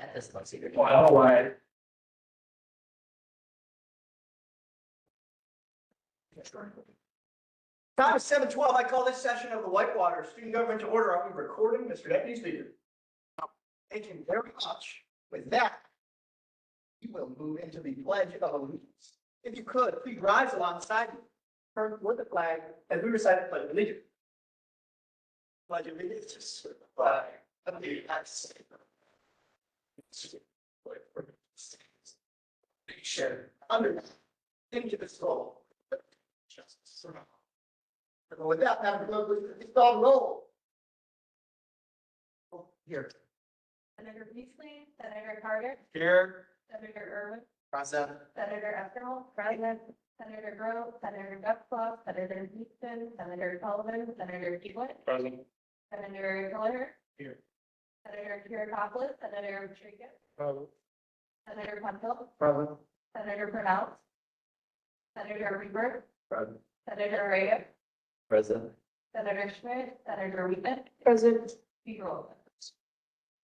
At this point, either. All right. Time is 7:12. I call this session of the Whitewater Student Government to order. I'll be recording, Mr. Deputy Speaker. Thank you very much. With that, we will move into the Pledge of Allegiance. If you could, please rise alongside me. Turn toward the flag as we recite the Pledge of Allegiance. Pledge of Allegiance to the flag of the United States. Nation under into the soul. Justice. With that, Madam Clerk, please call the roll. Here. Senator Beasley, Senator Carter, Here. Senator Irwin, Present. Senator Epstein, President, Senator Grove, Senator Duckslaw, Senator Houston, Senator Sullivan, Senator Hewitt, Present. Senator Miller. Here. Senator Kiriakopoulos, Senator Rodriguez, Present. Senator Penfield, Present. Senator Pronounce, Senator Reber, Present. Senator Reyes, President. Senator Schmidt, Senator Wheaton, Present. Speaker Wilson.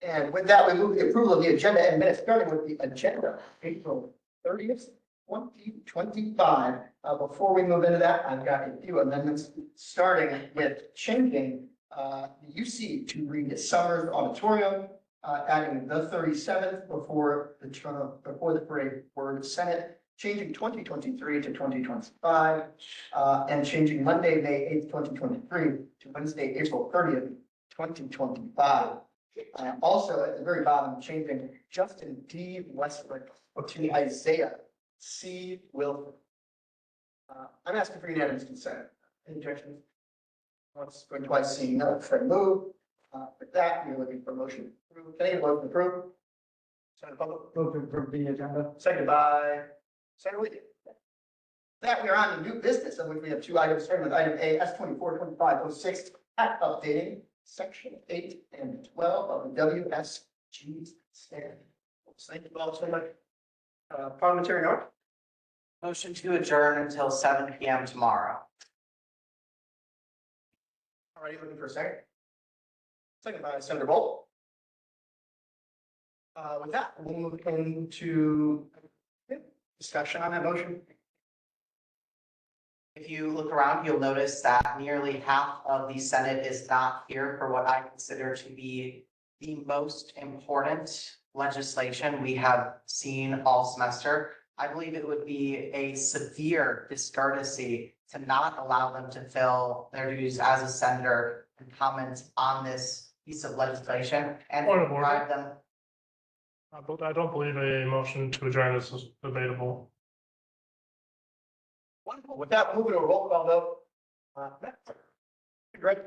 And with that, we move the approval of the agenda and minutes, starting with the agenda, April 30th, 2025. Before we move into that, I've got a few amendments, starting with changing the UC to read Summers Auditorium, adding the 37th before the term, before the parade word Senate, changing 2023 to 2025, and changing Monday, May 8th, 2023 to Wednesday, April 30th, 2025. Also, at the very bottom, changing Justin D. Westbrook to Isaiah C. Wilford. I'm asking for unanimous consent. Any objections? Once, going twice, seeing none, Fred move. With that, we're looking for motion to approve. Can I get a motion to approve? Senator Public. Move to approve the agenda. Seconded by Senator Whitney. That we are on to new business, of which we have two items, starting with item A, S242506, Act updating section 8 and 12 of the WSG standard. Thank you all so much. Parliamentary North. Motion to adjourn until 7 PM tomorrow. All right, looking for a second. Second by Senator Bolt. With that, we'll move into discussion on that motion. If you look around, you'll notice that nearly half of the Senate is not here for what I consider to be the most important legislation we have seen all semester. I believe it would be a severe discourtesy to not allow them to fill their duties as a senator and comment on this piece of legislation and Point of order. provide them. But I don't believe a motion to adjourn is debatable. Wonderful. With that, we'll move to a roll call vote. Greg,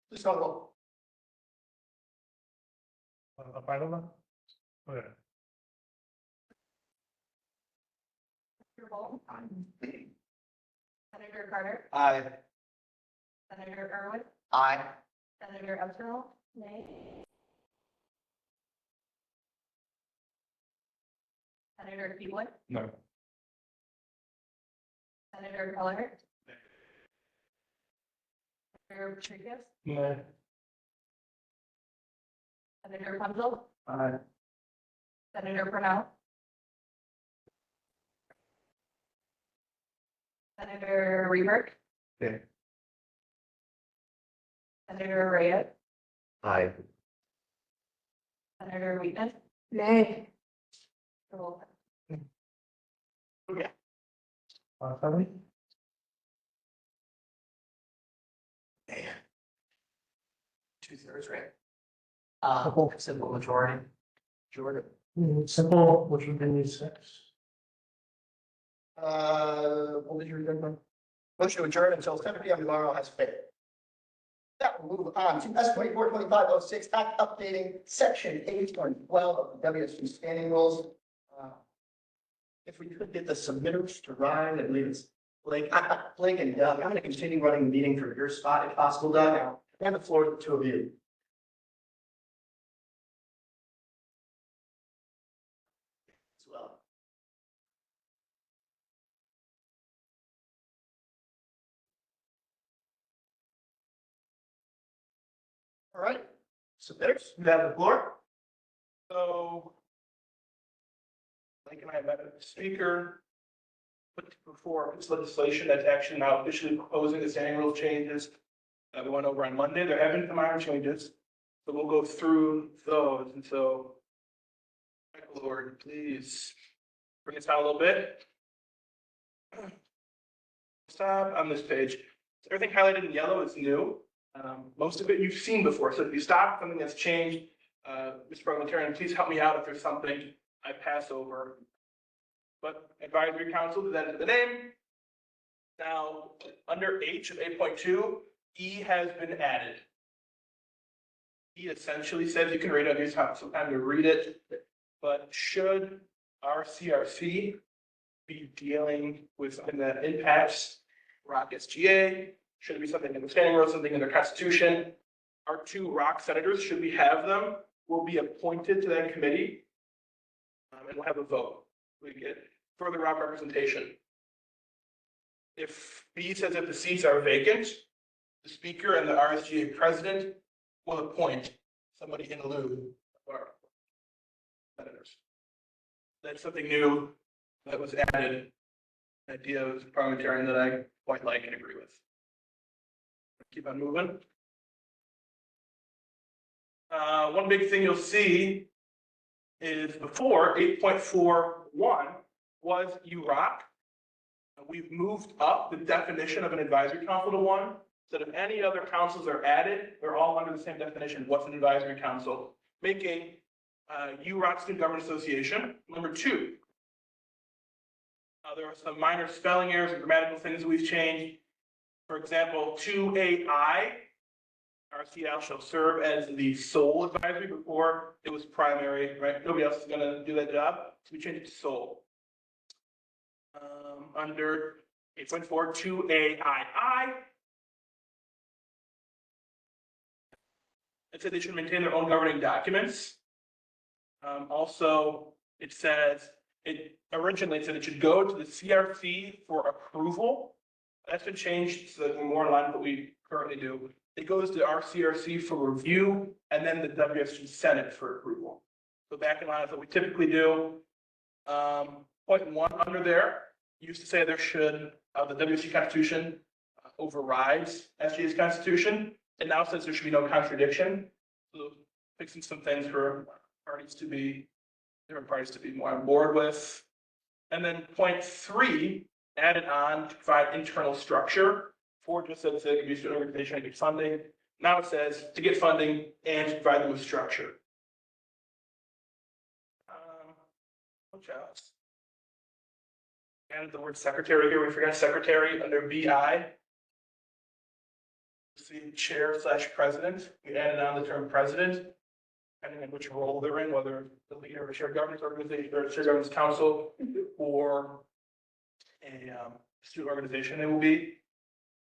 please call the roll. A final one? Okay. Senator Bolt, Senator Carter, Aye. Senator Irwin, Aye. Senator Epstein, nay. Senator Hewitt, No. Senator Miller. Senator Rodriguez, No. Senator Penfield, Aye. Senator Pronounce. Senator Reber. Yeah. Senator Reyes, Aye. Senator Wheaton. Nay. Sorry? Two-thirds, right? Simple majority. Jordan. Simple, which would be 6. What did you remember? Motion to adjourn until 7 PM tomorrow has failed. That will move on to S242506, Act updating section 8 and 12 of the WSG standing rules. If we could get the submitters to rise, I believe it's Blake and Doug. I'm going to continue running the meeting for your spot if possible, Doug. I'll hand the floor to the two of you. As well. All right, submitters, you have the floor. So Mike and I met with the speaker, put before this legislation that's actually now officially proposing the standing rules changes that we went over on Monday. There have been some minor changes, so we'll go through those. And so, Michael, Lord, please bring us down a little bit. Stop on this page. Everything highlighted in yellow is new. Most of it you've seen before. So if you stop something that's changed, Mr. Parliamentarian, please help me out if there's something I pass over. But advisory council, that is the name. Now, under H of 8.2, E has been added. E essentially says you can read it, you have some time to read it, but should our CRC be dealing with something that impacts ROC SGA? Should it be something in the standing rules, something in their constitution? Our two ROC senators, should we have them, will be appointed to that committee. And we'll have a vote. We get further ROC representation. If B says that the seats are vacant, the speaker and the RSGA president will appoint somebody in lieu of our senators. That's something new that was added, an idea of parliamentarian that I quite like and agree with. Keep on moving. One big thing you'll see is before 8.41 was UROC. We've moved up the definition of an advisory council to one. So if any other councils are added, they're all under the same definition. What's an advisory council? Making UROC Student Government Association number 2. There are some minor spelling errors and grammatical things that we've changed. For example, 2AI, RCL shall serve as the sole advisory. Before it was primary, right? Nobody else is going to do that job. So we changed it to sole. Under 8.4, 2AII, it said they should maintain their own governing documents. Also, it says, originally said it should go to the CRC for approval. That's been changed so that we're more in line with what we currently do. It goes to our CRC for review and then the WSG Senate for approval. So back in line with what we typically do. Point 1 under there used to say there should, the WSG Constitution overrides SGA's Constitution. It now says there should be no contradiction. So fixing some things for different parties to be more on board with. And then point 3 added on to provide internal structure. 4 just said it could be student organization and get funding. Now it says to get funding and to provide them with structure. What else? Added the word secretary here. We forgot secretary under BI. See chair/president. We added on the term president, depending on which role they're in, whether the leader of a shared governance organization or shared governance council or a student organization they will be.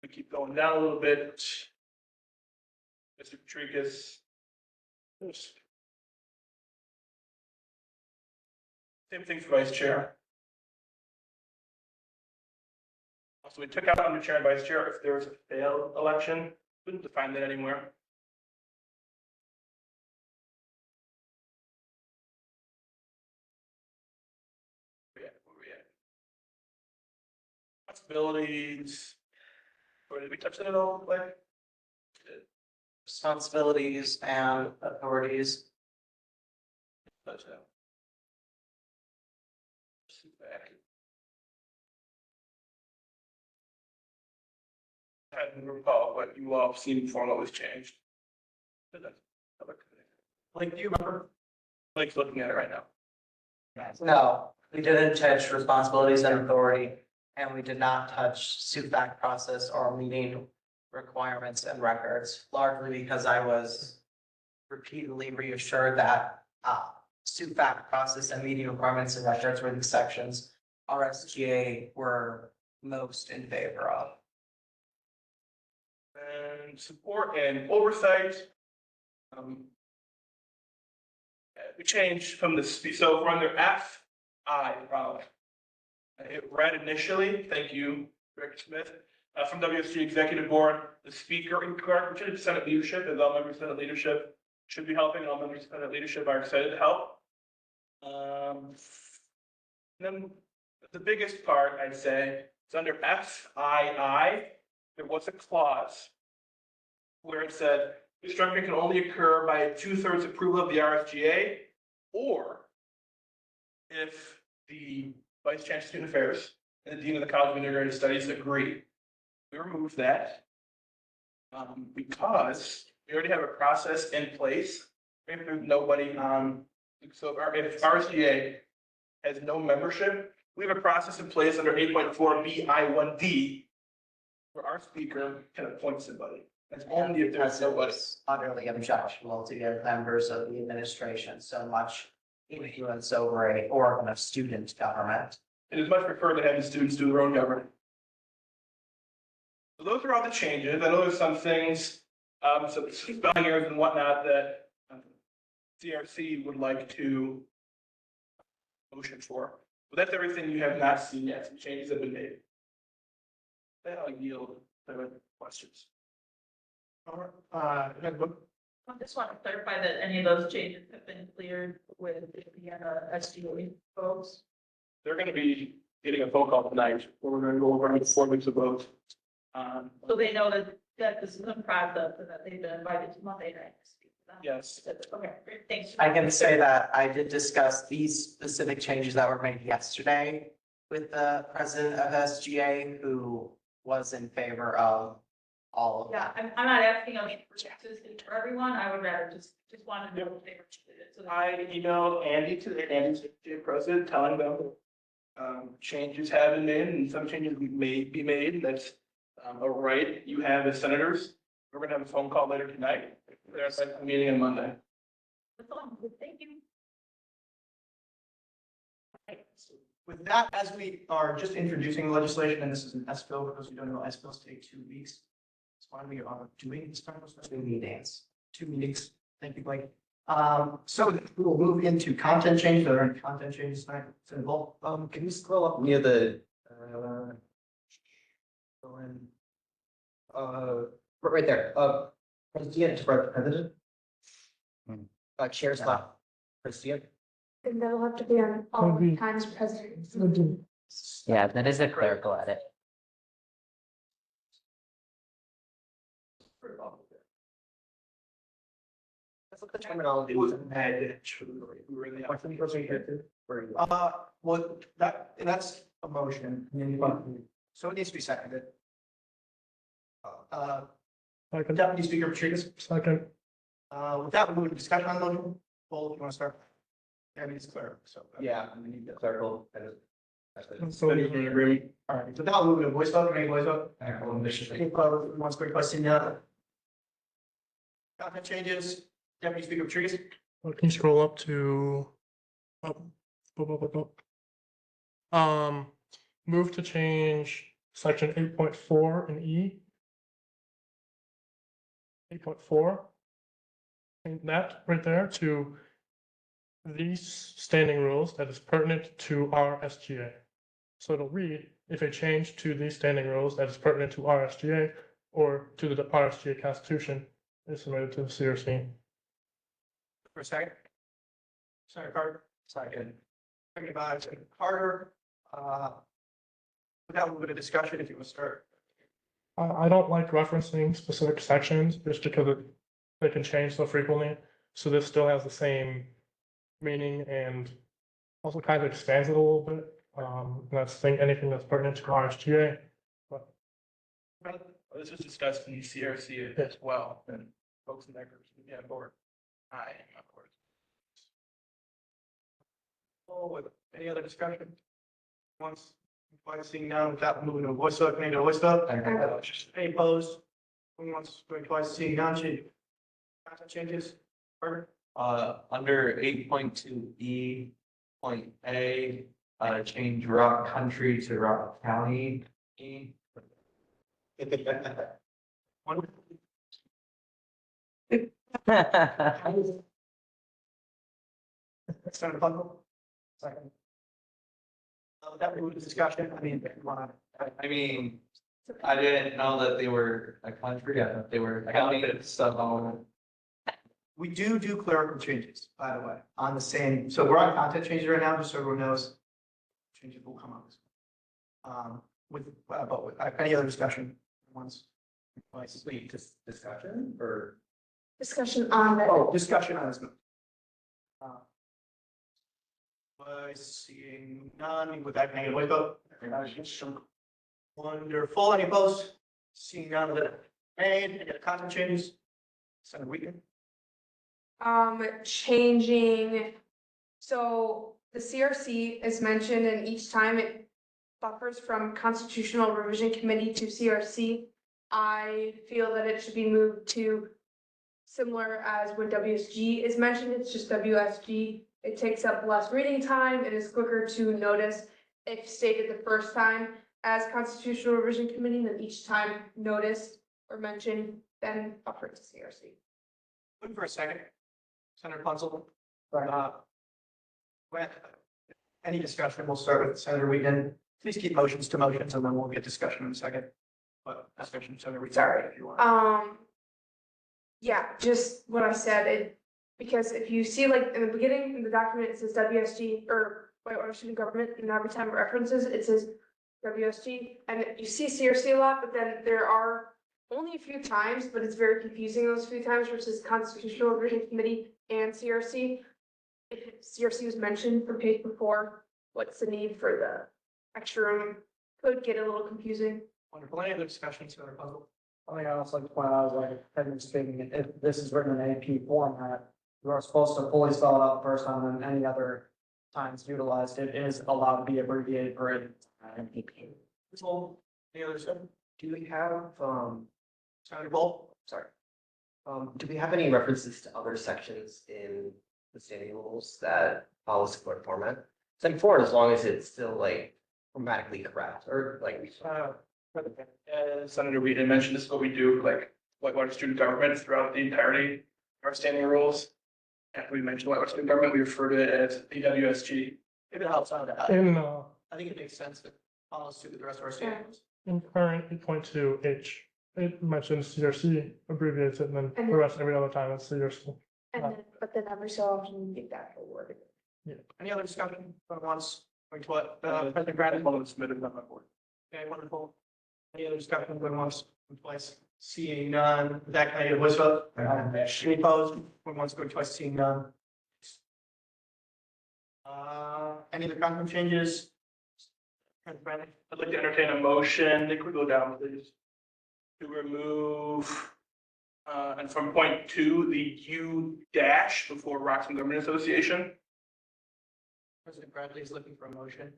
We keep going down a little bit. Mr. Patricus. Same thing for vice chair. Also, we took out under chair and vice chair if there was a failed election. We didn't define that anywhere. Where we at? Responsibilities. Or did we touch that at all? Like, Responsibilities and authorities. touch that. Back. I don't recall what you all have seen before what was changed. Like, do you remember? Blake's looking at it right now. No, we didn't touch responsibilities and authority, and we did not touch SUFAC process or meeting requirements and records, largely because I was repeatedly reassured that SUFAC process and meeting requirements and records were the sections RSGA were most in favor of. And support and oversight. We changed from the, so we're under FI, probably. It read initially, thank you, Director Smith, from WSG Executive Board, the speaker incorrect, which is Senate leadership, as all members of Senate leadership should be helping, all members of Senate leadership are excited to help. Then the biggest part, I'd say, is under FII, there was a clause where it said restructuring can only occur by a 2/3 approval of the RSGA, or if the Vice Chancellor of Student Affairs and the Dean of the College of Integrated Studies agree. We removed that because we already have a process in place. Maybe there's nobody on, so if RSGA has no membership, we have a process in place under 8.4 BI1D where our speaker can appoint somebody. That's only if there's Because it nobody. was utterly objectionable to give members of the administration so much influence over a organ of student government. It is much preferred to have the students do their own governing. So those are all the changes. I know there's some things, some spelling errors and whatnot that CRC would like to motion for. But that's everything you have not seen yet. Some changes have been made. Then I'll yield to questions. All right, I just want to clarify that any of those changes have been cleared with the SGA folks. They're going to be getting a phone call tonight where we're going to go over the 4 weeks of votes. So they know that this is in process and that they've been invited to Monday night to speak to them. Yes. Okay, great, thanks. I can say that I did discuss these specific changes that were made yesterday with the president of SGA, who was in favor of all of Yeah, them. I'm not asking them to speak for everyone. I would rather just want to know if they were included. So that- I emailed Andy's president, telling them changes have been made and some changes may be made. That's a right you have as senators. We're going to have a phone call later tonight. There's a meeting on Monday. That's all. Thank you. With that, as we are just introducing legislation, and this is an S-bill, for those who don't know, S-bills take 2 weeks. That's why we are doing this time. 2 meetings. 2 meetings. Thank you, Blake. So we will move into content changes. Are there any content changes tonight? Single. Can you scroll up near the, go in, right there, president, president? Chair slot, president? And that'll have to be on all times president. Yeah, that is a clerical edit. That's what the terminology It was was. bad. We were in the office. Well, that's a motion. And then so it needs to be seconded. second, Deputy Speaker Patrice, second, with that, we move to discussion on the motion. Paul, if you want to start? Yeah, I mean, it's clear, so. Yeah, I need the clerical. so Any agreement? All right, so now we'll move to voice vote, any voice vote? Ambitiously. Once quick question, content changes, Deputy Speaker Patrice. can you scroll up to, up, move to change section 8.4 in E. 8.4. And that right there to these standing rules that is pertinent to our SGA. So it'll read, if a change to these standing rules that is pertinent to our SGA or to the RSGA Constitution is submitted to the CRC. For a second. Senator Carter. Second. Second by Senator Carter. Without moving to discussion, if you want to start. I don't like referencing specific sections just because they can change so frequently. So this still has the same meaning and also kind of expands it a little bit. That's anything that's pertinent to RSGA. This was discussed in the CRC as well, and folks in that group, yeah, board. I am on board. With any other discussion? Once, by seeing none, without moving to a voice vote, can I get a voice vote? Any opposed? Going once, going twice, seeing none, change. Content changes. Carter. Under 8.2 point A, change Rock Country to Rock County. One. Senator Plummer. Second. That we move to discussion, I mean, if you want to. I mean, I didn't know that they were a country, I thought they were a county, so. We do clerical changes, by the way, on the same, so we're on content changes right now, just so everyone knows. changes will come up. But with any other discussion once. Wait, discussion or? Discussion on the. Oh, discussion on this. Seeing none, with that, can I get a voice vote? Wonderful, any opposed? Seeing none of that made, any other content changes? Senator Wheaton? Changing, so the CRC is mentioned and each time it buffers from Constitutional Revision Committee to CRC. I feel that it should be moved to similar as when WSG is mentioned, it's just WSG. It takes up less reading time, it is quicker to notice if stated the first time as Constitutional Revision Committee, then each time noticed or mentioned, then buffer to CRC. Wait for a second. Senator Punzel? Any discussion, we'll start with Senator Wheaton. Please keep motions to motions and then we'll get discussion in a second. But discussion, Senator Wheaton. Sorry. If you want. Yeah, just what I said, because if you see like in the beginning, in the document, it says WSG or Whitewater Student Government, and every time it references, it says WSG, and you see CRC a lot, but then there are only a few times, but it's very confusing those few times versus Constitutional Revision Committee and CRC. If CRC was mentioned from page before, what's the need for the extra room? Could get a little confusing. Wonderful. Any other discussion, Senator Punzel? I also like to point out, like Kevin speaking, if this is written in AP format, you are supposed to fully spell it out the first time, and any other times utilized, it is allowed to be abbreviated for it. Any other discussion? Do we have, Senator Bull? sorry. Do we have any references to other sections in the standing rules that follow similar format? So I'm for it as long as it's still like grammatically correct or like. As Senator Wheaton mentioned, this is what we do, like Whitewater Student Government throughout the entirety of our standing rules. After we mention Whitewater Student Government, we refer to it as the WSG. If it helps out, I think it makes sense to follow suit with the rest of our standards. In current 8.2H, it mentions CRC, abbreviates it, and then the rest every other time it's CRC. And then, but then every so often you get that word. Any other discussion going once, going to what, President Brandon? Submitted on my board. Okay, wonderful. Any other discussion going once, going twice? Seeing none, with that, can I get a voice vote? Any opposed? Going once, going twice, seeing none. Any other content changes? President Brandon? I'd like to entertain a motion, Nick, we go down, please, to remove, and from point 2, the U dash before Roxton Government Association. President Bradley is looking for a motion.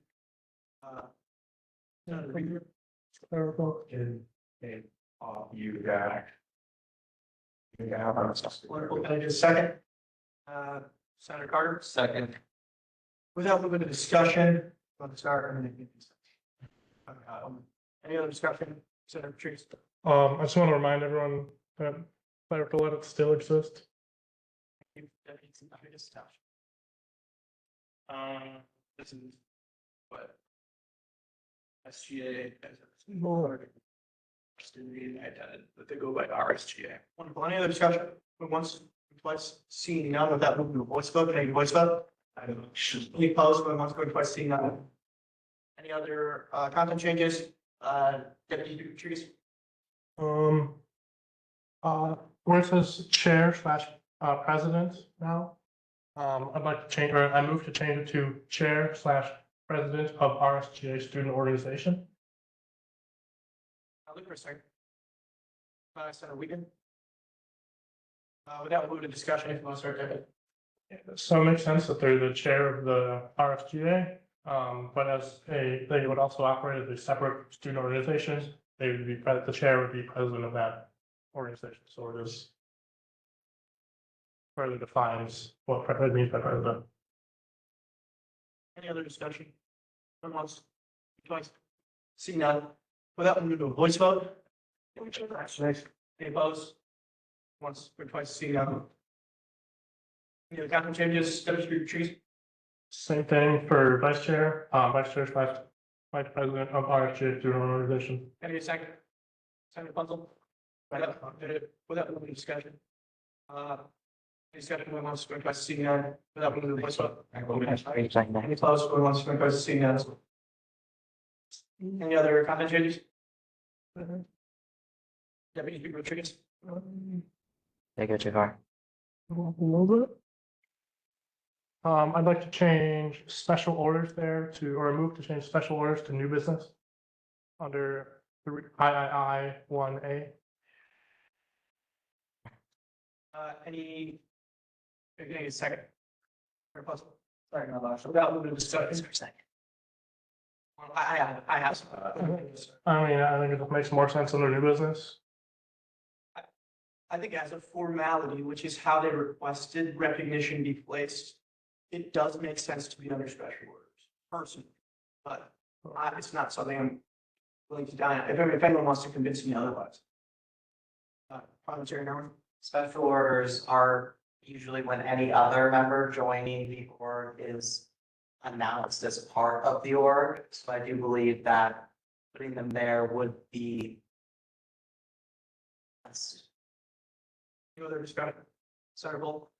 Clerical. You got. Wonderful. Can I get a second? Senator Carter? Second. Without moving to discussion, let's start. Any other discussion? Senator Patrice? I just want to remind everyone that clerical edits still exist. This is what SGA that they go by RSGA. Wonderful. Any other discussion? Once, twice, seeing none, without moving to a voice vote, can I get a voice vote? Any opposed, going once, going twice, seeing none? Any other content changes? Deputy Patrice? Where it says chair / president now, I'd like to change, or I move to change it to chair / president of RSGA student organization. I'll look for a second. Senator Wheaton? Without moving to discussion, if you want to start, Deputy. So it makes sense that they're the chair of the RSGA, but they would also operate as a separate student organization. They would be, the chair would be president of that organization, so it is further defines what it means by president. Any other discussion? Going once, twice, seeing none, without moving to a voice vote? Any opposed? Once or twice, seeing none. Any other content changes, Deputy Patrice? Same thing for vice chair / vice president of RSGA student organization. Any second? Senator Punzel? Without moving to discussion. Any discussion going once, going twice, seeing none, without moving to the voice vote? Any opposed, going once, going twice, seeing none. Any other comment changes? Deputy Speaker Rodriguez? They go too far. A little bit. I'd like to change special orders there to, or remove to change special orders to new business under III 1A. Any a second? Sorry, no, without moving to discussion. Well, I have some. I mean, I think it makes more sense under new business. I think as a formality, which is how they requested recognition be placed, it does make sense to be under special orders, personally. But it's not something I'm willing to die on, if anyone wants to convince me otherwise. Parliamentarian Norman? Special orders are usually when any other member joining the org is announced as part of the org. So I do believe that putting them there would be. Any other discussion? Senator Bull?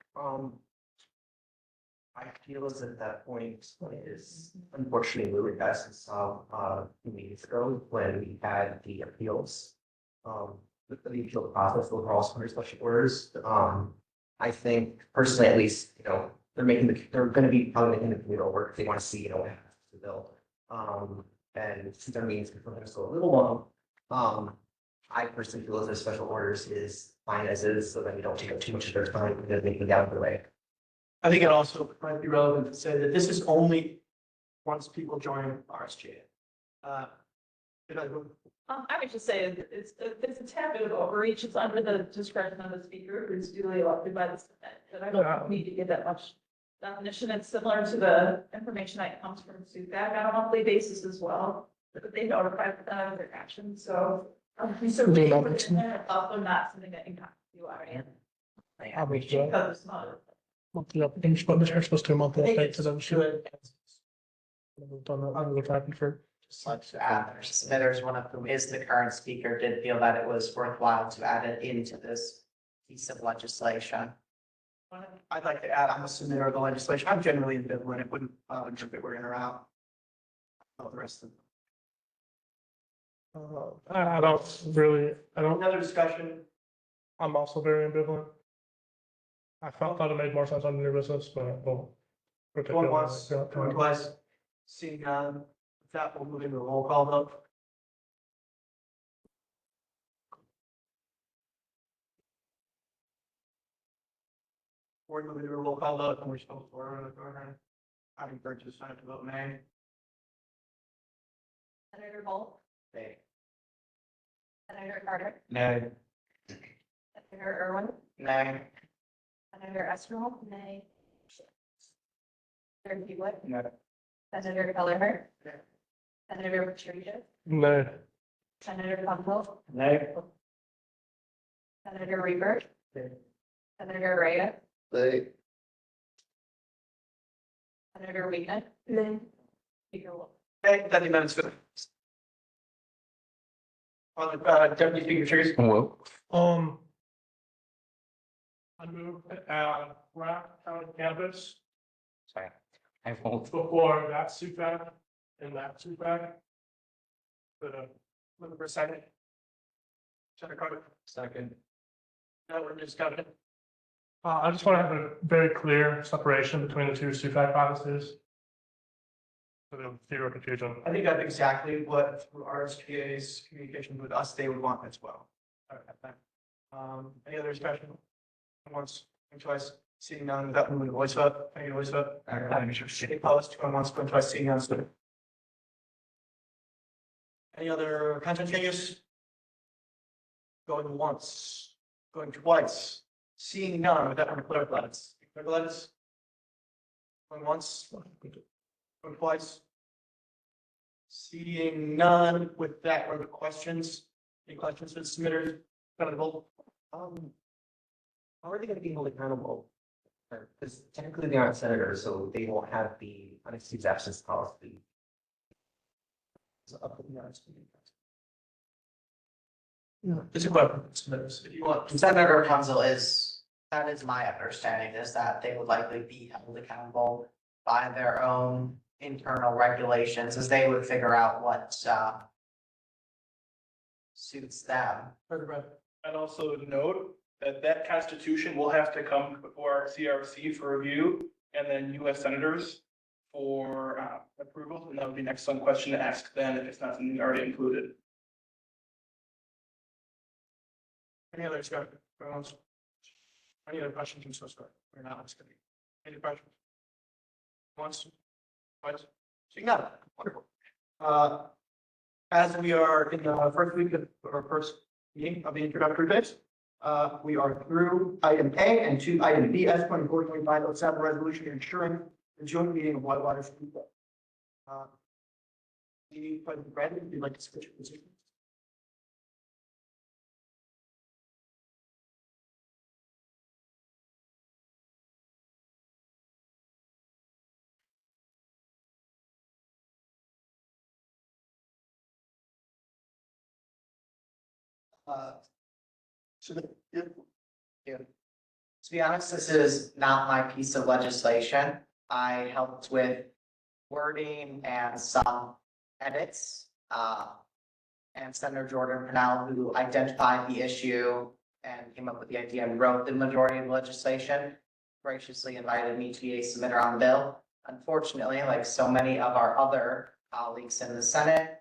I feel as at that point is unfortunately moving past and saw few meetings ago when we had the appeals. The appeal process overall for special orders. I think personally, at least, they're gonna be probably making the communal work. They want to see, what happens to the bill. And since our meetings can sometimes go a little long, I personally feel as if special orders is fine as is, so that we don't take up too much of their time because they can get out of the way. I think it also might be relevant to say that this is only once people join RSGA. I would just say it's a taboo of overreach. It's under the discretion of the speaker who's duly elected by the Senate. But I don't need to give that much definition. It's similar to the information that comes from SUFAC on a monthly basis as well. But they notify them of their actions. So so really also not something that impacts you already. Because it's not. Monthly updates, but they're supposed to monthly I think update to them. it's good. We've done that, I'm happy for. Just like to add, their submitters, one of whom is the current speaker, did feel that it was worthwhile to add it into this piece of legislation. I'd like to add, I'm a submitter of the legislation. I'm generally ambivalent. It wouldn't, if it were in or out. All the rest of them. I don't, Another discussion. I'm also very ambivalent. I thought it made more sense under new business, but well. Going once, going twice. Seeing, that will move into a roll call vote. We're moving to a roll call vote, and we're supposed to order the governor. I encourage the Senate to vote nay. Senator Bolt, They, Senator Carter, No. Senator Irwin, nay, Senator Estromo, nay. Senator Hewlett, No. Senator Kelleher, Senator Rodriguez, No. Senator Bumble, No. Senator Reber, Senator Reyes, Senator Wheaton, Speaker Wolf. Okay, that the amendment's good. On the, Deputy Speaker Trees. Whoa. I moved Rock County campus Sorry. I won't. before that SUFAC and that SUFAC. Looking for a second. Senator Carter. Second. No, we're discussing. I just want to have a very clear separation between the two SUFAC offices. So there'll be zero confusion. I think that's exactly what through RSPA's communication with us, they would want as well. Any other discussion? Once, twice, seeing none, without moving to voice vote, any voice vote? City post, going once, going twice, seeing none, so. Any other content changes? Going once, going twice, seeing none, without moving to clerk letters. Clerk letters? Going once, going twice. Seeing none, with that, are the questions? Any questions for the submitters? Senator Bolt? How are they gonna be held accountable? Because technically they aren't senators, so they won't have the unexcused absence policy. It's a question, submitters, if you want. Senator Rapunzel that is my understanding, is that they would likely be held accountable by their own internal regulations as they would figure out what, suits them. I'd also note that that constitution will have to come before our CRC for review and then US senators for approval. And that would be an excellent question to ask then if it's not something already included. Any other discussion? Any other questions from Swiss Card? We're not asking. Any questions? Once, twice? So you got it. Wonderful. As we are in the first week of our first meeting of the introductory phase, we are through item A and to item B, S 24-2507 resolution ensuring the joint meeting of Whitewater Student Government. President Bradley, if you'd like to switch your position. So the, To be honest, this is not my piece of legislation. I helped with wording and some edits. And Senator Jordan Purnell, who identified the issue and came up with the idea and wrote the majority of the legislation, graciously invited me to be a submitter on the bill. Unfortunately, like so many of our other colleagues in the Senate,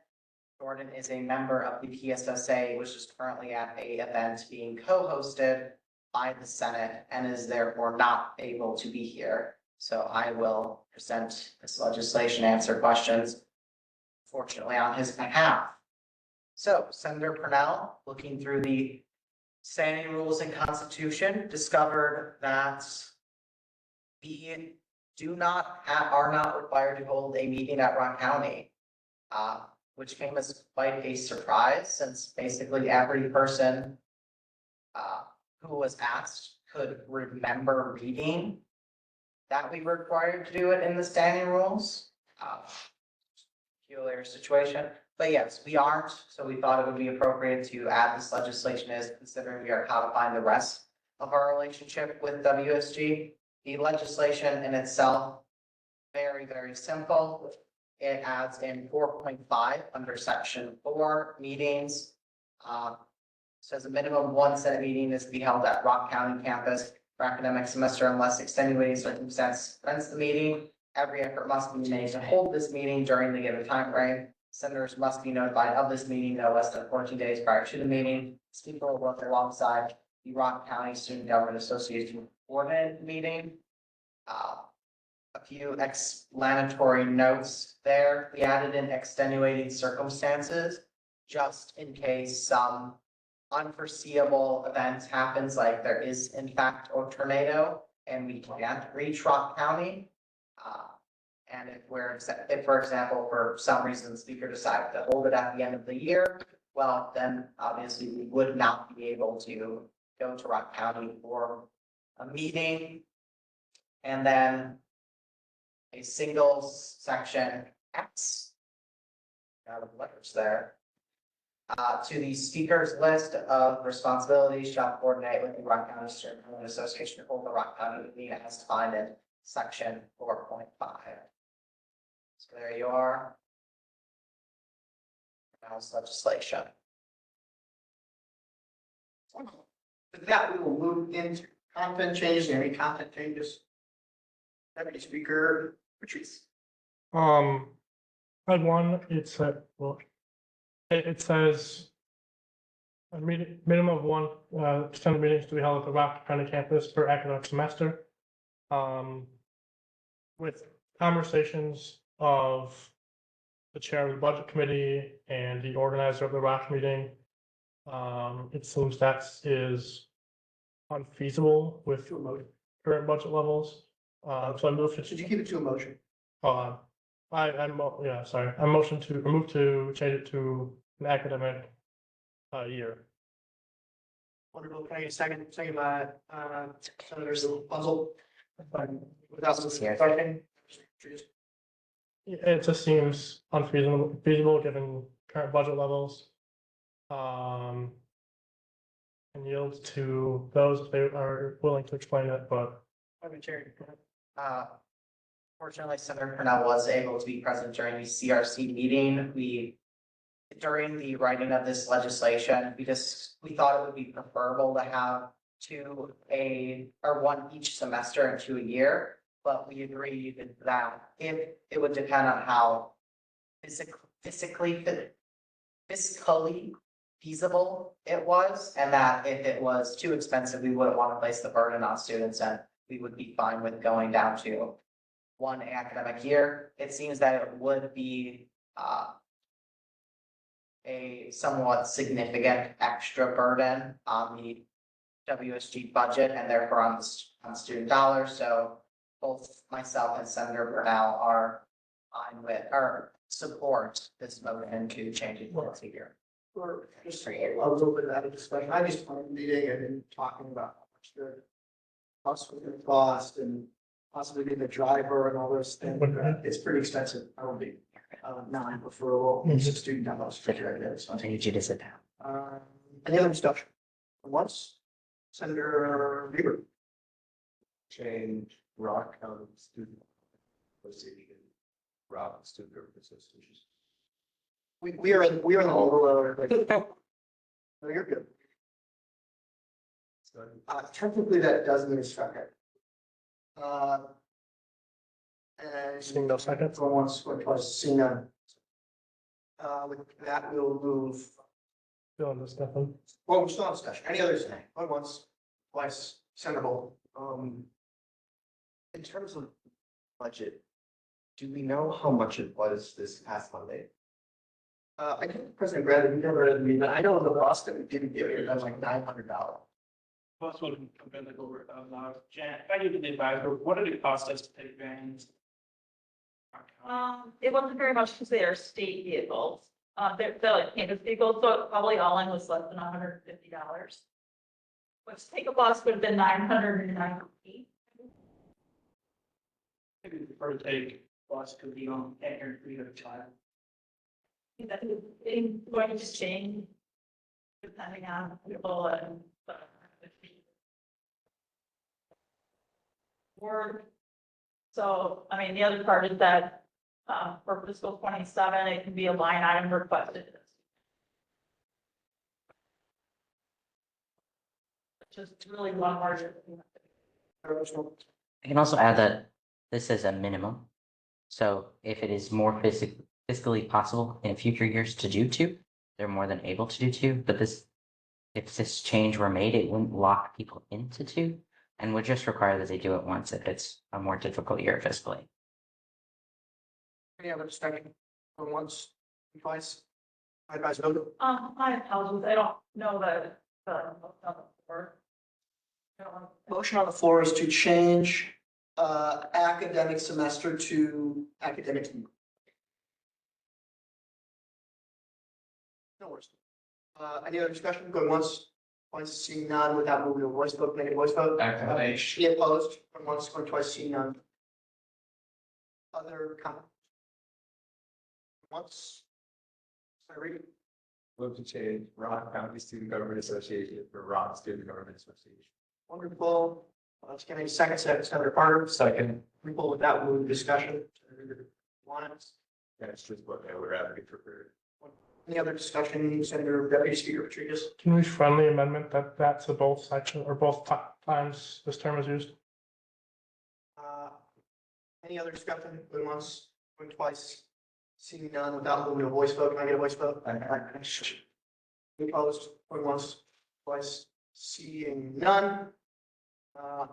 Jordan is a member of the PSSA, which is currently at a event being co-hosted by the Senate and is therefore not able to be here. So I will present this legislation, answer questions, fortunately on his behalf. So Senator Purnell, looking through the standing rules and constitution, discovered that we are not required to hold a meeting at Rock County, which came as quite a surprise since basically every person who was asked could remember reading that we were required to do it in the standing rules. Peculiar situation, but yes, we aren't, so we thought it would be appropriate to add this legislation as considering we are codifying the rest of our relationship with WSG. The legislation in itself, very, very simple. It adds in 4.5 under section 4 meetings. Says a minimum of one Senate meeting is to be held at Rock County campus for academic semester unless extenuating circumstance prevents the meeting. Every effort must be made to hold this meeting during the given time frame. Senators must be notified of this meeting no less than 14 days prior to the meeting. Speaker will work alongside the Rock County Student Government Association coordinated meeting. A few explanatory notes there. We added in extenuating circumstances just in case some unforeseeable event happens, like there is in fact a tornado and we can't reach Rock County. And if for example, for some reason the speaker decided to hold it at the end of the year, well, then obviously we would not be able to go to Rock County for a meeting. And then a single section X, out of letters there, to the speaker's list of responsibilities shall coordinate with the Rock County Student Government Association to hold the Rock County meeting as defined in section 4.5. So there you are. House legislation. with that, we will move into content changes. Any content changes? Deputy Speaker Patrice. I had one, it said, well, it says a minimum of one extended meetings to be held at the Rock County campus per academic semester. With conversations of the chair of the budget committee and the organizer of the Rock meeting, it seems that is unfeasible with current budget levels. So I move to. Should you keep it to a motion? I motion to move to change it to an academic year. Wonderful. Can I get a second? Second by Senator Puzzle. Without starting. It just seems unfeasible given current budget levels. And yield to those if they are willing to explain it, but. Fortunately, Senator Purnell was able to be present during the CRC meeting. During the writing of this legislation, we thought it would be preferable to have one each semester into a year. But we agreed that if it would depend on how fiscally feasible it was, and that if it was too expensive, we wouldn't want to place the burden on students, and we would be fine with going down to one academic year. It seems that it would be a somewhat significant extra burden on the WSG budget and therefore on student dollars. So both myself and Senator Purnell are fine with or support this motion to change it once a year. Or just a little bit of that discussion. I just wanted meeting and then talking about how much the bus was gonna cost and possibly being the driver and all those things. It's pretty expensive. I will be non-referral, student dollars for sure. I need you to sit down. Any other discussion? Once, Senator Bieber. Change Rock County Student Association, Rock Student Government Association. We are in the overload. No, you're good. Technically, that does mean a second. And Seeing no second. going once, going twice, seeing none. With that, we'll move. Bill and Stefan. Well, we're still on discussion. Any others tonight? Going once, twice, Senator Bull. In terms of budget, do we know how much it was this past Monday? I think President Bradley, you never read me, but I know the bus that we didn't give you, that was like $900. Plus would have been like over $1,000. Jan, if I give you the advisor, what did it cost us to take vans? It wasn't very much because they are state vehicles. They're like campus vehicles, so it probably all in was less than $150. But to take a bus would have been $990. Maybe we prefer to take bus because you don't enter three at a time. That is going to change depending on people and. Word. So, I mean, the other part is that, for fiscal 27, it can be a line item requested. Just really one margin. I can also add that this is a minimum. So if it is more fiscally possible in future years to do two, they're more than able to do two. But if this change were made, it wouldn't lock people into two and would just require that they do it once if it's a more difficult year fiscally. Any other discussion? Going once, twice? I advise no. My apologies, I don't know the word. Motion on the floor is to change academic semester to academic year. No worries. Any other discussion? Going once, twice, seeing none, without moving to a voice vote, make a voice vote. Any opposed? Going once, going twice, seeing none. Other comment? Once. Sorry. Move to change Rock County Student Government Association for Rock Student Government Association. Wonderful. Let's get a second set, Senator Carter. Second. People with that move discussion. Lawrence. That's just what they were advocating for. Any other discussion, Senator Deputy Speaker Patricius? Can we friendly amendment that to both sections or both times this term is used? Any other discussion? Going once, going twice, seeing none without moving to a voice vote. Can I get a voice vote? Any opposed? Going once, twice, seeing none.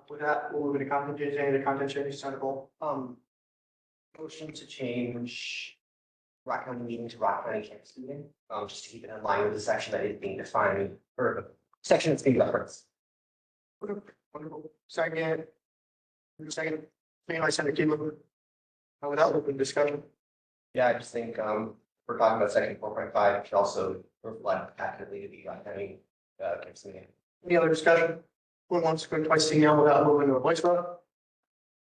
With that, we'll move into content change. Any other content changes, Senator Bull? Motion to change Rock County meeting to Rock County campus meeting, just to keep it in line with the section that is being defined, or the section that's being referenced. Wonderful. Second. Second. Made by Senator Keeneland. Without open discussion. Yeah, I just think, we're talking about section 4.5, it should also reflect accurately to the Rock County, campus meeting. Any other discussion? Going once, going twice, seeing none without moving to a voice vote.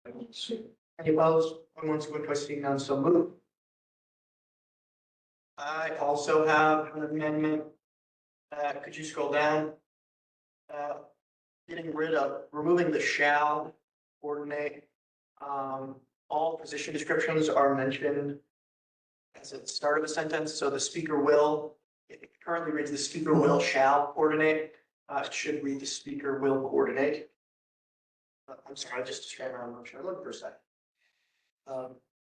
Any opposed? Going once, going twice, seeing none, so moved. I also have an amendment. Could you scroll down? Getting rid of, removing the shall coordinate. all position descriptions are mentioned as at the start of a sentence, so the speaker will, it currently reads the speaker will shall coordinate. It should read the speaker will coordinate. I'm sorry, I just distracted my motion. I looked for a second.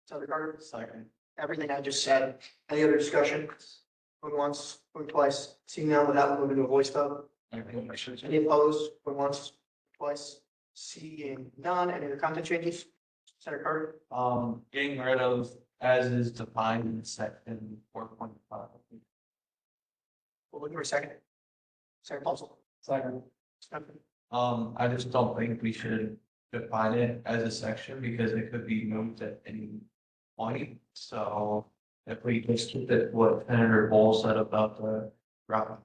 Senator Carter? Second. Everything I just said. Any other discussion? Going once, going twice. Seeing none, with that, we'll move into a voice vote. Any opposed? Going once, twice. Seeing none. Any other content changes? Senator Carter? Getting rid of as is defined in section 4.5. We'll look for a second. Senator Paulson? Second. I just don't think we should define it as a section because it could be moved at any point. So if we just keep it what Senator Bowles said about the Rock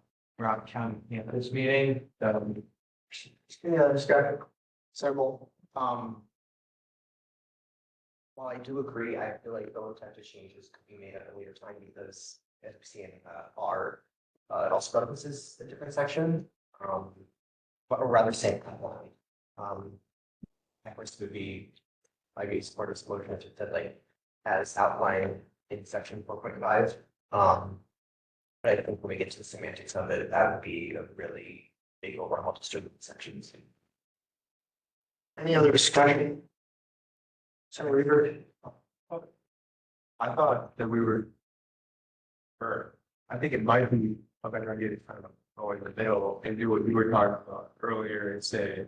County campus meeting, that would be. Any other discussion? Several, while I do agree, I feel like those types of changes could be made at a later time because as we see in our, it also references a different section, or rather same line. Efforts would be, I guess, part of this motion that like as outlined in section 4.5. But I think when we get to the semantics of it, that would be a really big overhaul to certain sections. Any other discussion? Senator Reaver? I thought that we were, or I think it might be a better idea to kind of go in the middle and do what we were talking about earlier and say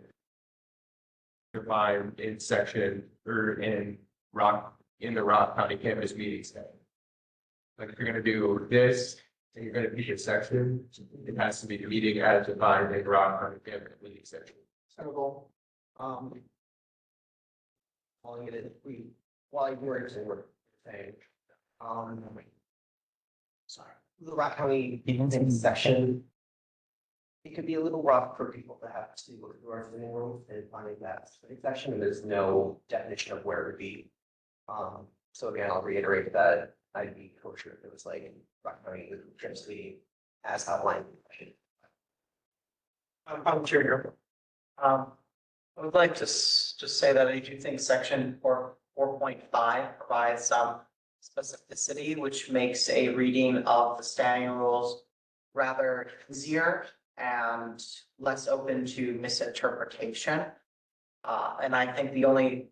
define in section or in the Rock County campus meeting setting. Like if you're gonna do this and you're gonna pick a section, it has to be the meeting as defined in Rock County campus meeting section. Senator Bowles? Calling it, while you're saying, sorry, the Rock County section. It could be a little rough for people to have to go through our sitting room and finding that specific section, and there's no definition of where it would be. So again, I'll reiterate that I'd be kosher if it was like Rock County essentially as outlined. I'm Chair. I would like to just say that I do think section 4.5 provides some specificity, which makes a reading of the standing rules rather easier and less open to misinterpretation. And I think the only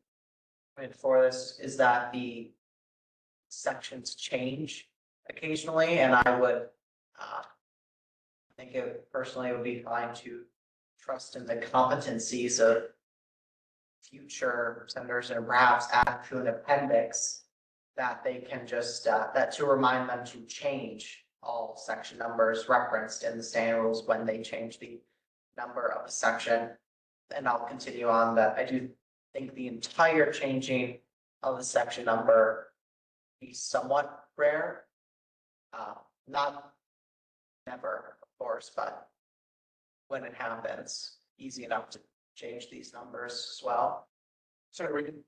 point for this is that the sections change occasionally, and I would think it personally would be fine to trust in the competencies of future senators and perhaps add to an appendix that they can just, that to remind them to change all section numbers referenced in the standing rules when they change the number of a section. And I'll continue on that. I do think the entire changing of the section number is somewhat rare. Not never, of course, but when it happens, easy enough to change these numbers as well. Senator Reagan?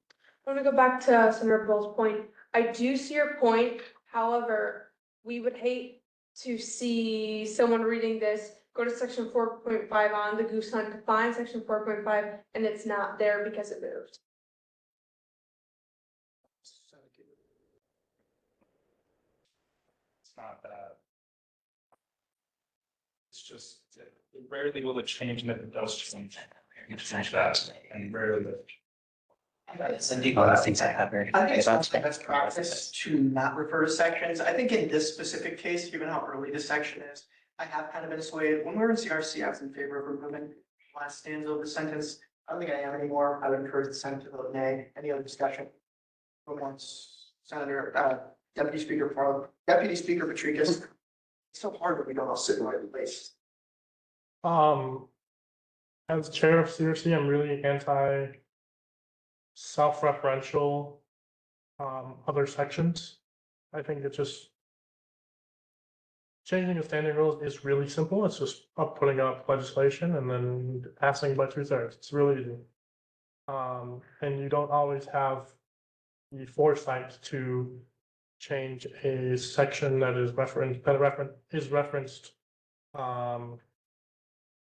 I want to go back to Senator Bowles' point. I do see your point. However, we would hate to see someone reading this, go to section 4.5 on the goose hunt to find section 4.5, and it's not there because it moved. It's not that. It's just rarely will it change, and if it does change, you change that, and rarely does. Cindy, one of the things I have very. I think it's not the best practice to not refer to sections. I think in this specific case, given how early this section is, I have kind of been swayed. When we were in CRC, I was in favor of removing the last stanza of the sentence. I don't think I am anymore. I would encourage the Senate to vote nay. Any other discussion? Going once, Senator, Deputy Speaker Patricus. It's so hard when we don't all sit in the right place. As chair of CRC, I'm really anti self-referential other sections. I think it's just changing the standing rules is really simple. It's just putting up legislation and then passing by 2/3. It's really easy. And you don't always have the foresight to change a section that is referenced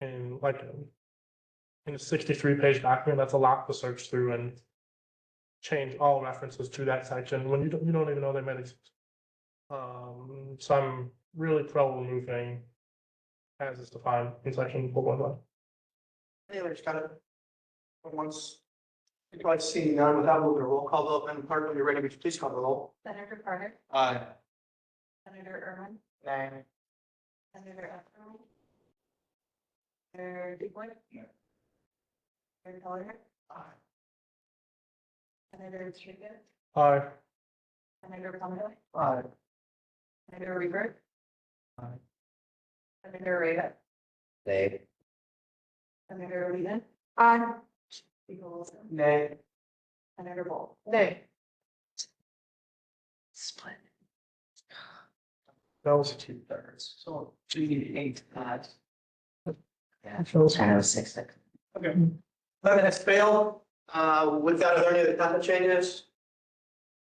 in like in a 63-page document. That's a lot to search through and change all references to that section when you don't even know they might exist. So I'm really pro removing as is defined in section 4.1. Any other discussion? Once, twice, seeing none, without moving a roll call vote, Madam Clerk, when you're ready, would you please call the roll? Senator Carter, Aye. Senator Irwin, Nay. Senator Epstein. Senator Dubois. Senator Collier. Senator Trigger, Aye. Senator Pomeroy, Aye. Senator Reaver. Aye. Senator Rega, Nay. Senator Whedon, Aye. Speaker Wilson, Nay. Senator Bolt. Nay. Split. Those 2/3. So, so you need 8 to add. Yeah, and it was 6/6. Okay. 11 has failed. With that, are there any other comment changes?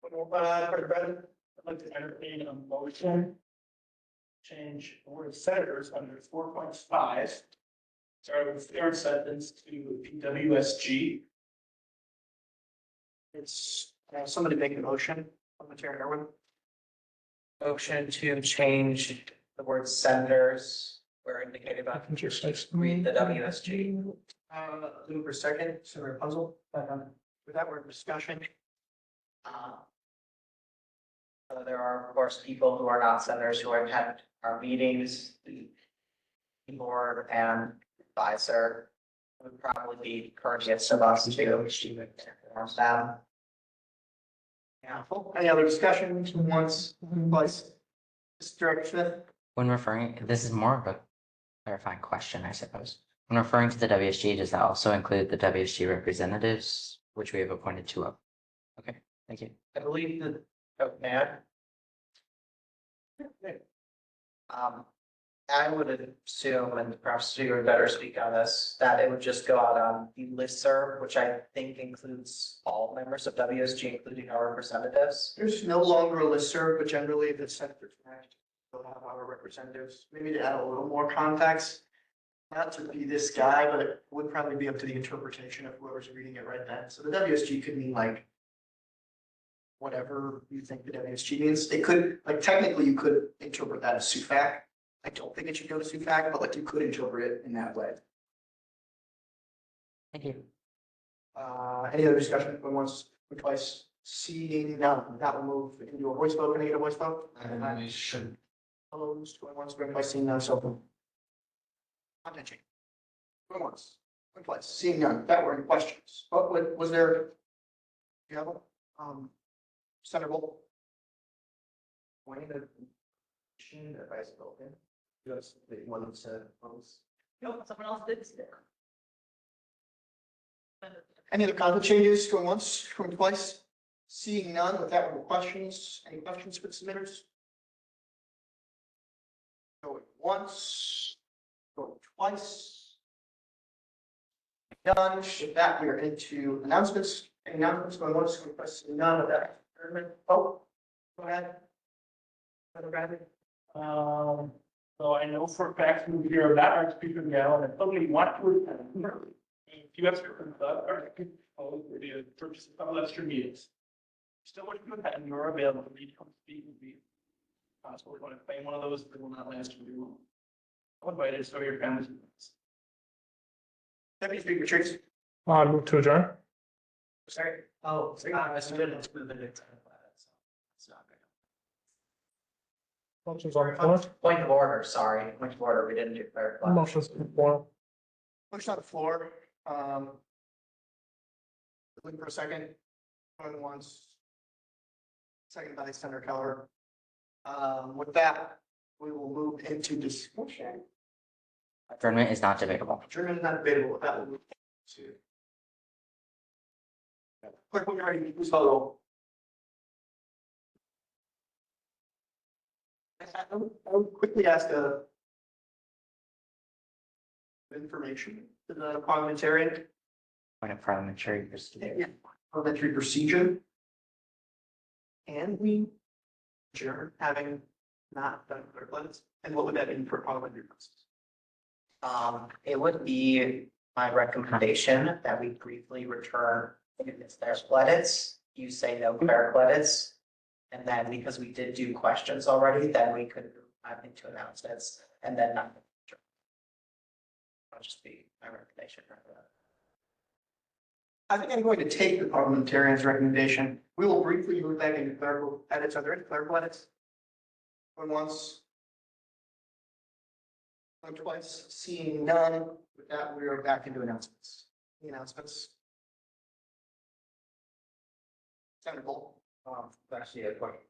Dr. Brennan? I'd like to entertain a motion. Change the word senators under 4.5. Start with the third sentence to WSG. It's, somebody make a motion, Parliamentarian Irwin. Motion to change the word senators where indicated by read the WSG. Looking for a second, Senator Puzzle. With that, we're in discussion. There are, of course, people who are not senators who attend our meetings, the board and advisor would probably be courteous of us to inform them. Yeah. Any other discussion once, twice? Mr. Director Smith? When referring, this is more of a clarifying question, I suppose. When referring to the WSG, does that also include the WSG representatives, which we have appointed 2 of? Okay, thank you. I believe that, oh, man. I would assume, and perhaps you would better speak on this, that it would just go out on the listserv, which I think includes all members of WSG, including our representatives. There's no longer a listserv, but generally the senators will have our representatives, maybe to add a little more context. Not to be this guy, but it would probably be up to the interpretation of whoever's reading it right then. So the WSG could mean like whatever you think the WSG means. It could, like technically you could interpret that as SUFAC. I don't think it should go to SUFAC, but like you could interpret it in that way. Thank you. Any other discussion going once or twice? Seeing none, that will move. We can do a voice vote. Can I get a voice vote? And we should. Opposed, going once, going twice, seeing none, so moved. Content change. Going once, going twice, seeing none. That were any questions? What was there? You have, Senator Bolt? When the machine advice spoken, just the one said, No, someone else did speak. Any other content changes going once, going twice? Seeing none, with that, were questions? Any questions for the submitters? Going once, going twice. Done. With that, we are into announcements. Any announcements going once, going twice? Seeing none of that. Oh, go ahead. Senator Bradley. So I know for a fact we hear about our speaker now, and if somebody wants to attend, if you have certain club or for the purchase of a couple extra meetings. Still want to attend, you're available, you need to come speak with me. Possible, going to claim one of those, that will not last very long. I'll invite you, so your families. Deputy Speaker Trees. Move to adjourn. Sorry. Oh, Mr. Goodens moved it. It's not good. Motion's on the floor. Point of order, sorry, point of order, we didn't do third. Motion's on the floor. Motion on the floor. Looking for a second. Going once. Second by Senator Keller. With that, we will move into discussion. Adjournment is not debatable. Adjournment is not debatable. With that, we'll move to. Clerk, when you're ready, please call the roll. I would quickly ask information to the parliamentarian. Point of parliamentary procedure. Parliamentary procedure. And we adjourn having not done clerk lens, and what would that mean for parliamentary process? It would be my recommendation that we briefly return, if there's edits, you say no clerical edits. And then because we did do questions already, then we could, I think, to announcements and then not. I'll just be my recommendation. I think I'm going to take the parliamentarian's recommendation. We will briefly move back into clerical edits. Are there any clerical edits? Going once? Going twice? Seeing none. With that, we are back into announcements. The announcements. Senator Bolt. Actually, a question.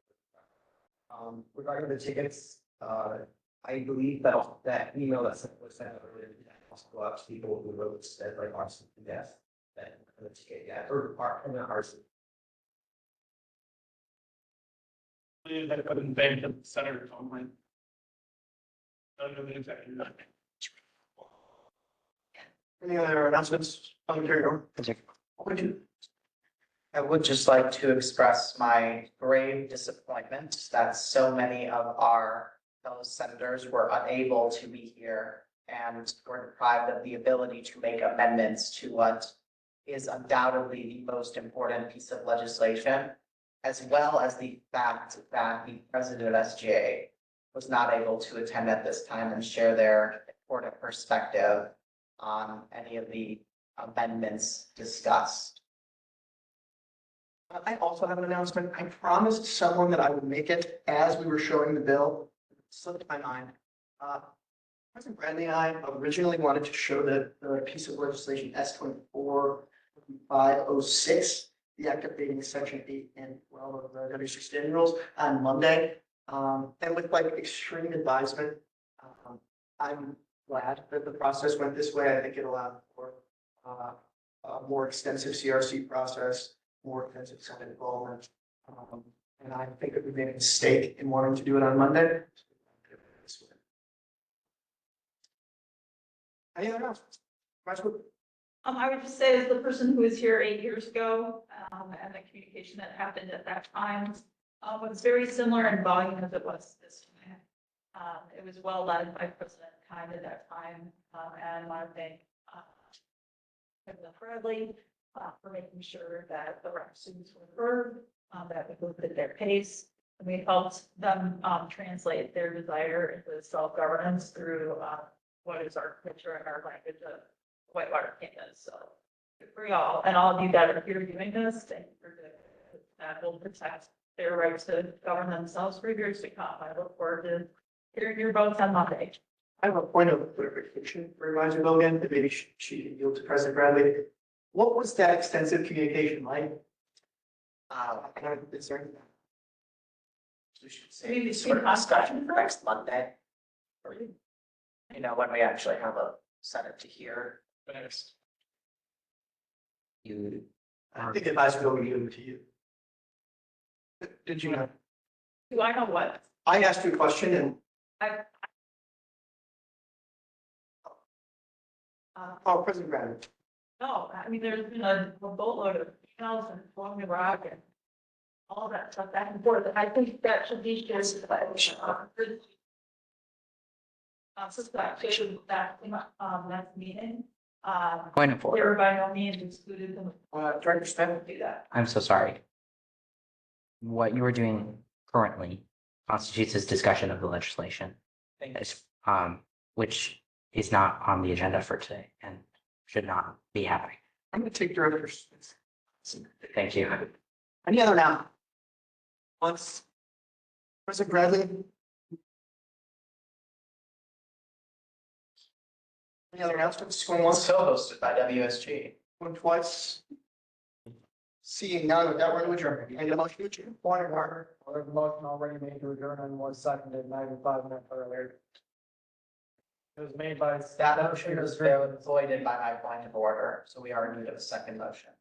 Regarding the tickets, I believe that that email that was sent out earlier, also go out to people who wrote said like arson to death, that the ticket, yeah, or arson. That it couldn't ban the senator online. I don't know the exact. Any other announcements? I would just like to express my grave disappointment that so many of our fellow senators were unable to be here and were deprived of the ability to make amendments to what is undoubtedly the most important piece of legislation, as well as the fact that the president of SGA was not able to attend at this time and share their important perspective on any of the amendments discussed. I also have an announcement. I promised someone that I would make it as we were showing the bill. It slipped my mind. President Bradley and I originally wanted to show the piece of legislation S-24-506, the act updating section 8 and 12 of the WSG standing rules on Monday. And with like extreme advisement, I'm glad that the process went this way. I think it allowed for a more extensive CRC process, more extensive Senate involvement. And I think that we made a mistake in wanting to do it on Monday. Any other announcements? I would just say as the person who was here 8 years ago, and the communication that happened at that time, was very similar in volume as it was this time. It was well led by President Kind at that time, and I want to thank President Bradley for making sure that the rec students were heard, that we moved at their pace, and we helped them translate their desire into self-governance through what is our culture and our language of Whitewater campus. So good for y'all, and all of you that are here doing this, thank you for doing it. That will protect their right to govern themselves for years to come. I look forward to hearing your votes on Monday. I have a point of clarification for Advisor Logan, that maybe she can yield to President Bradley. What was that extensive communication like? Is there? We should say sort of discussion for next Monday. You know, when we actually have a Senate to hear. You, I think Advisor Logan gave it to you. Did you know? Do I know what? I asked you a question and. President Bradley. No, I mean, there's been a boatload of emails and flowing the rock and all that stuff back and forth. I think that should be shared with suspicion that next meeting. Point of order. They were by no means excluded them. Director Smith. Do that. I'm so sorry. What you are doing currently constitutes as discussion of the legislation, which is not on the agenda for today and should not be happening. I'm going to take Director Smith. Thank you. Any other now? Once. President Bradley. Any other announcements? Going once? Co-hosted by WSG. Going twice? Seeing none, with that, we're going to adjourn. Can I get a motion to adjourn? Point of order. The motion already made to adjourn and was seconded 95 minutes earlier. It was made by. That motion was voided by my point of order, so we are in need of a second motion.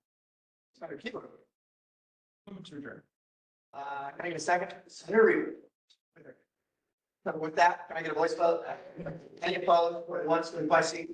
Senator Keeler. Move to adjourn. Can I get a second? Senator Reed. With that, can I get a voice vote? Any opposed? Once, going by seat.